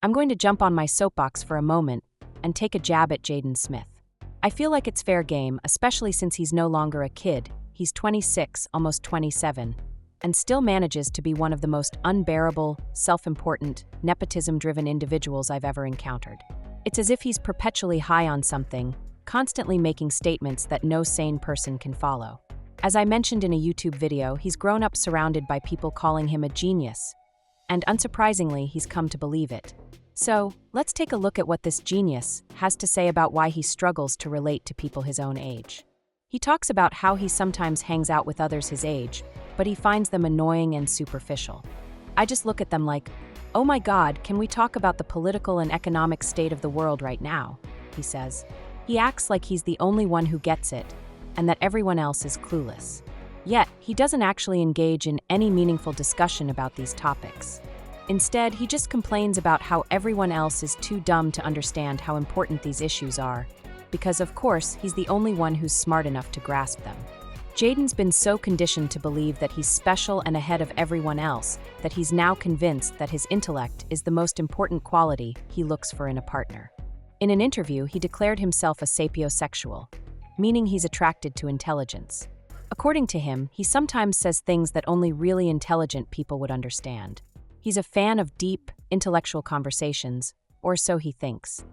I'm going to jump on my soapbox for a moment and take a jab at Jaden Smith. I feel like it's fair game, especially since he's no longer a kid. He's 26, almost 27, and still manages to be one of the most unbearable, self-important, nepotism-driven individuals I've ever encountered. It's as if he's perpetually high on something, constantly making statements that no sane person can follow. As I mentioned in a YouTube video, he's grown up surrounded by people calling him a genius, and unsurprisingly, he's come to believe it. So, let's take a look at what this genius has to say about why he struggles to relate to people his own age. He talks about how he sometimes hangs out with others his age, but he finds them annoying and superficial. I just look at them like, oh my God, can we talk about the political and economic state of the world right now? He says. He acts like he's the only one who gets it, and that everyone else is clueless. Yet, he doesn't actually engage in any meaningful discussion about these topics. Instead, he just complains about how everyone else is too dumb to understand how important these issues are, because of course, he's the only one who's smart enough to grasp them. Jaden's been so conditioned to believe that he's special and ahead of everyone else that he's now convinced that his intellect is the most important quality he looks for in a partner. In an interview, he declared himself a sapiosexual, meaning he's attracted to intelligence. According to him, he sometimes says things that only really intelligent people would understand. He's a fan of deep, intellectual conversations, or so he thinks.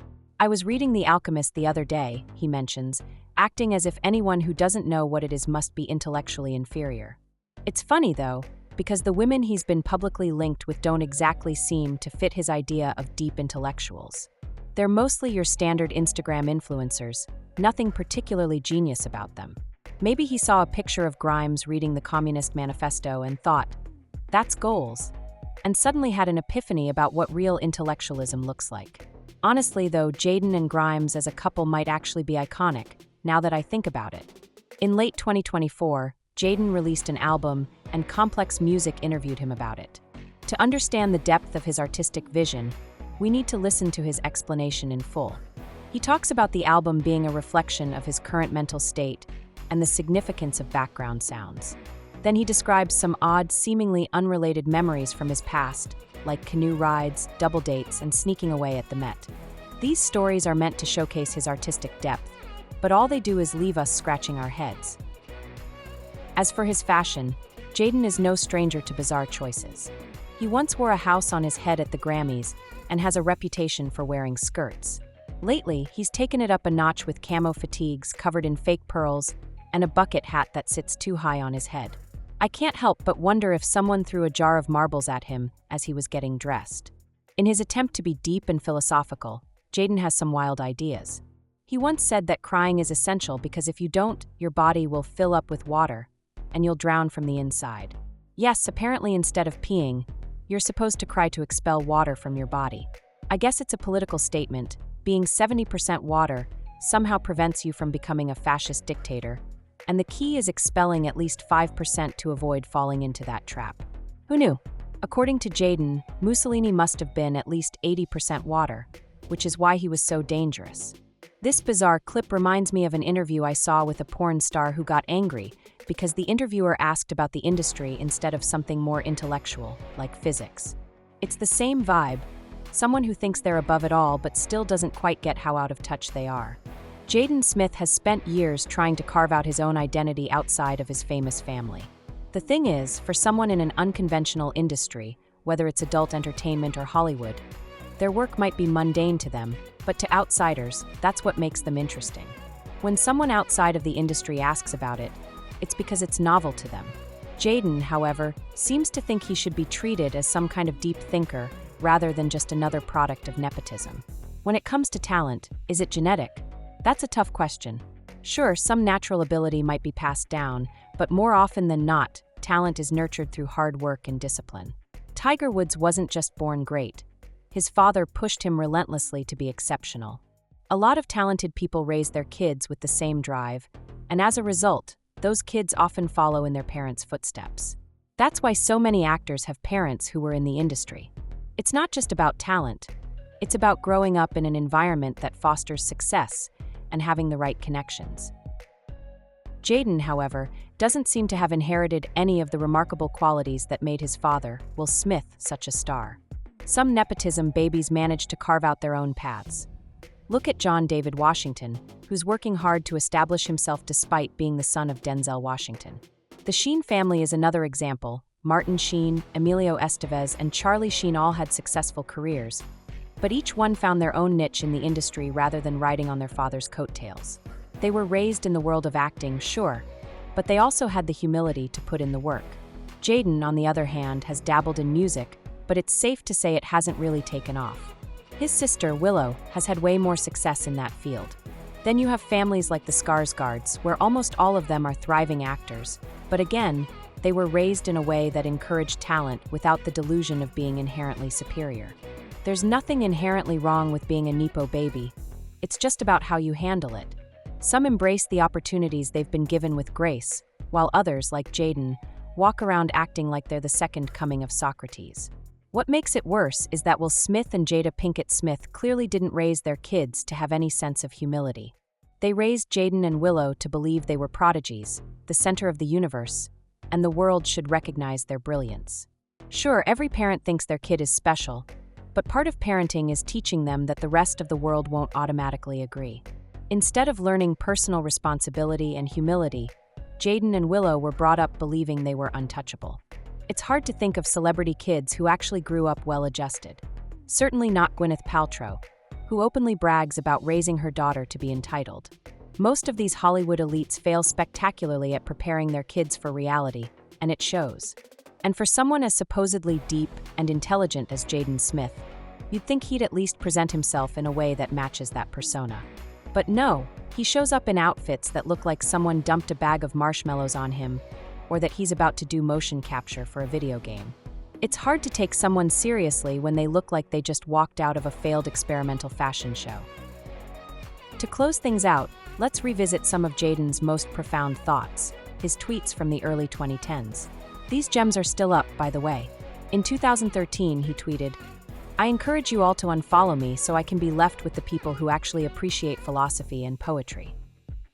I was reading The Alchemist the other day, he mentions, acting as if anyone who doesn't know what it is must be intellectually inferior. It's funny, though, because the women he's been publicly linked with don't exactly seem to fit his idea of deep intellectuals. They're mostly your standard Instagram influencers, nothing particularly genius about them. Maybe he saw a picture of Grimes reading the Communist Manifesto and thought, that's goals, and suddenly had an epiphany about what real intellectualism looks like. Honestly, though, Jaden and Grimes as a couple might actually be iconic, now that I think about it. In late 2024, Jaden released an album, and Complex Music interviewed him about it. To understand the depth of his artistic vision, we need to listen to his explanation in full. He talks about the album being a reflection of his current mental state and the significance of background sounds. Then he describes some odd, seemingly unrelated memories from his past, like canoe rides, double dates, and sneaking away at the Met. These stories are meant to showcase his artistic depth, but all they do is leave us scratching our heads. As for his fashion, Jaden is no stranger to bizarre choices. He once wore a house on his head at the Grammys and has a reputation for wearing skirts. Lately, he's taken it up a notch with camo fatigues covered in fake pearls and a bucket hat that sits too high on his head. I can't help but wonder if someone threw a jar of marbles at him as he was getting dressed. In his attempt to be deep and philosophical, Jaden has some wild ideas. He once said that crying is essential because if you don't, your body will fill up with water, and you'll drown from the inside. Yes, apparently instead of peeing, you're supposed to cry to expel water from your body. I guess it's a political statement. Being 70% water somehow prevents you from becoming a fascist dictator, and the key is expelling at least 5% to avoid falling into that trap. Who knew? According to Jaden, Mussolini must have been at least 80% water, which is why he was so dangerous. This bizarre clip reminds me of an interview I saw with a porn star who got angry because the interviewer asked about the industry instead of something more intellectual, like physics. It's the same vibe, someone who thinks they're above it all but still doesn't quite get how out of touch they are. Jaden Smith has spent years trying to carve out his own identity outside of his famous family. The thing is, for someone in an unconventional industry, whether it's adult entertainment or Hollywood, their work might be mundane to them, but to outsiders, that's what makes them interesting. When someone outside of the industry asks about it, it's because it's novel to them. Jaden, however, seems to think he should be treated as some kind of deep thinker rather than just another product of nepotism. When it comes to talent, is it genetic? That's a tough question. Sure, some natural ability might be passed down, but more often than not, talent is nurtured through hard work and discipline. Tiger Woods wasn't just born great. His father pushed him relentlessly to be exceptional. A lot of talented people raise their kids with the same drive, and as a result, those kids often follow in their parents' footsteps. That's why so many actors have parents who were in the industry. It's not just about talent. It's about growing up in an environment that fosters success and having the right connections. Jaden, however, doesn't seem to have inherited any of the remarkable qualities that made his father, Will Smith, such a star. Some nepotism babies manage to carve out their own paths. Look at John David Washington, who's working hard to establish himself despite being the son of Denzel Washington. The Sheen family is another example. Martin Sheen, Emilio Estevez, and Charlie Sheen all had successful careers, but each one found their own niche in the industry rather than riding on their father's coattails. They were raised in the world of acting, sure, but they also had the humility to put in the work. Jaden, on the other hand, has dabbled in music, but it's safe to say it hasn't really taken off. His sister, Willow, has had way more success in that field. Then you have families like the Skarsgårds, where almost all of them are thriving actors, but again, they were raised in a way that encouraged talent without the delusion of being inherently superior. There's nothing inherently wrong with being a Nepo baby. It's just about how you handle it. Some embrace the opportunities they've been given with grace, while others, like Jaden, walk around acting like they're the second coming of Socrates. What makes it worse is that Will Smith and Jada Pinkett Smith clearly didn't raise their kids to have any sense of humility. They raised Jaden and Willow to believe they were prodigies, the center of the universe, and the world should recognize their brilliance. Sure, every parent thinks their kid is special, but part of parenting is teaching them that the rest of the world won't automatically agree. Instead of learning personal responsibility and humility, Jaden and Willow were brought up believing they were untouchable. It's hard to think of celebrity kids who actually grew up well-adjusted. Certainly not Gwyneth Paltrow, who openly brags about raising her daughter to be entitled. Most of these Hollywood elites fail spectacularly at preparing their kids for reality, and it shows. And for someone as supposedly deep and intelligent as Jaden Smith, you'd think he'd at least present himself in a way that matches that persona. But no, he shows up in outfits that look like someone dumped a bag of marshmallows on him, or that he's about to do motion capture for a video game. It's hard to take someone seriously when they look like they just walked out of a failed experimental fashion show. To close things out, let's revisit some of Jaden's most profound thoughts, his tweets from the early 2010s. These gems are still up, by the way. In 2013, he tweeted, "I encourage you all to unfollow me so I can be left with the people who actually appreciate philosophy and poetry."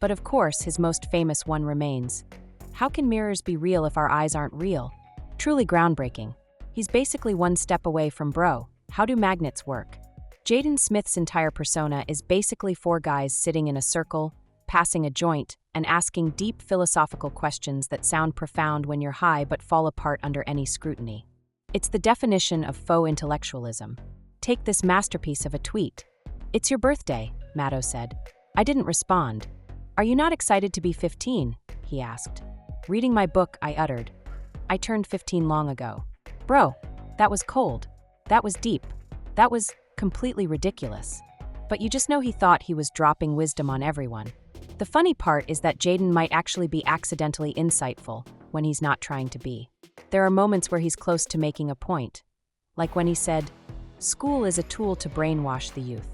But of course, his most famous one remains, "How can mirrors be real if our eyes aren't real?" Truly groundbreaking. He's basically one step away from bro, how do magnets work? Jaden Smith's entire persona is basically four guys sitting in a circle, passing a joint, and asking deep philosophical questions that sound profound when you're high but fall apart under any scrutiny. It's the definition of faux intellectualism. Take this masterpiece of a tweet. "It's your birthday," Matto said. I didn't respond. "Are you not excited to be 15? He asked. "Reading my book," I uttered. "I turned 15 long ago." Bro, that was cold. That was deep. That was completely ridiculous. But you just know he thought he was dropping wisdom on everyone. The funny part is that Jaden might actually be accidentally insightful when he's not trying to be. There are moments where he's close to making a point. Like when he said, "School is a tool to brainwash the youth."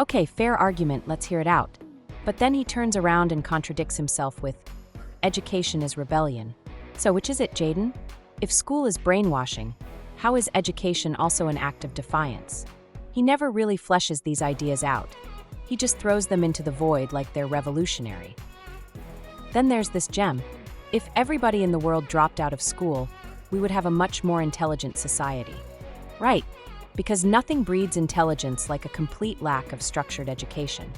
Okay, fair argument, let's hear it out. But then he turns around and contradicts himself with, "Education is rebellion." So which is it, Jaden? If school is brainwashing, how is education also an act of defiance? He never really fleshes these ideas out. He just throws them into the void like they're revolutionary. Then there's this gem. If everybody in the world dropped out of school, we would have a much more intelligent society. Right, because nothing breeds intelligence like a complete lack of structured education.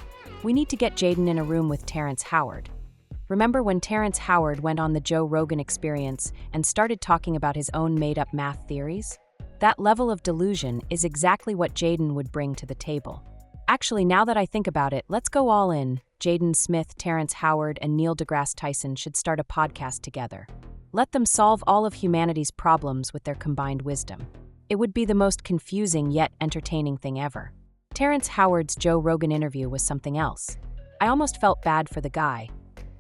We need to get Jaden in a room with Terrence Howard. Remember when Terrence Howard went on the Joe Rogan Experience and started talking about his own made-up math theories? That level of delusion is exactly what Jaden would bring to the table. Actually, now that I think about it, let's go all in. Jaden Smith, Terrence Howard, and Neil deGrasse Tyson should start a podcast together. Let them solve all of humanity's problems with their combined wisdom. It would be the most confusing yet entertaining thing ever. Terrence Howard's Joe Rogan interview was something else. I almost felt bad for the guy.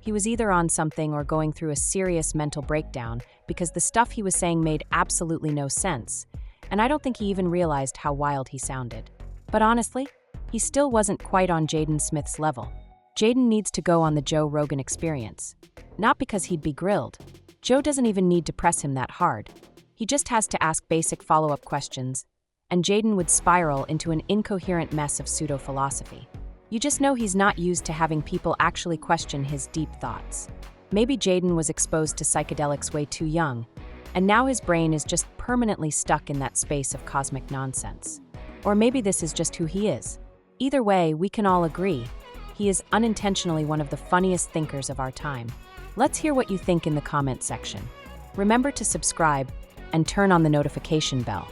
He was either on something or going through a serious mental breakdown because the stuff he was saying made absolutely no sense, and I don't think he even realized how wild he sounded. But honestly, he still wasn't quite on Jaden Smith's level. Jaden needs to go on the Joe Rogan Experience. Not because he'd be grilled. Joe doesn't even need to press him that hard. He just has to ask basic follow-up questions, and Jaden would spiral into an incoherent mess of pseudo-philosophy. You just know he's not used to having people actually question his deep thoughts. Maybe Jaden was exposed to psychedelics way too young, And now his brain is just permanently stuck in that space of cosmic nonsense. Or maybe this is just who he is. Either way, we can all agree, he is unintentionally one of the funniest thinkers of our time. Let's hear what you think in the comment section. Remember to subscribe and turn on the notification bell.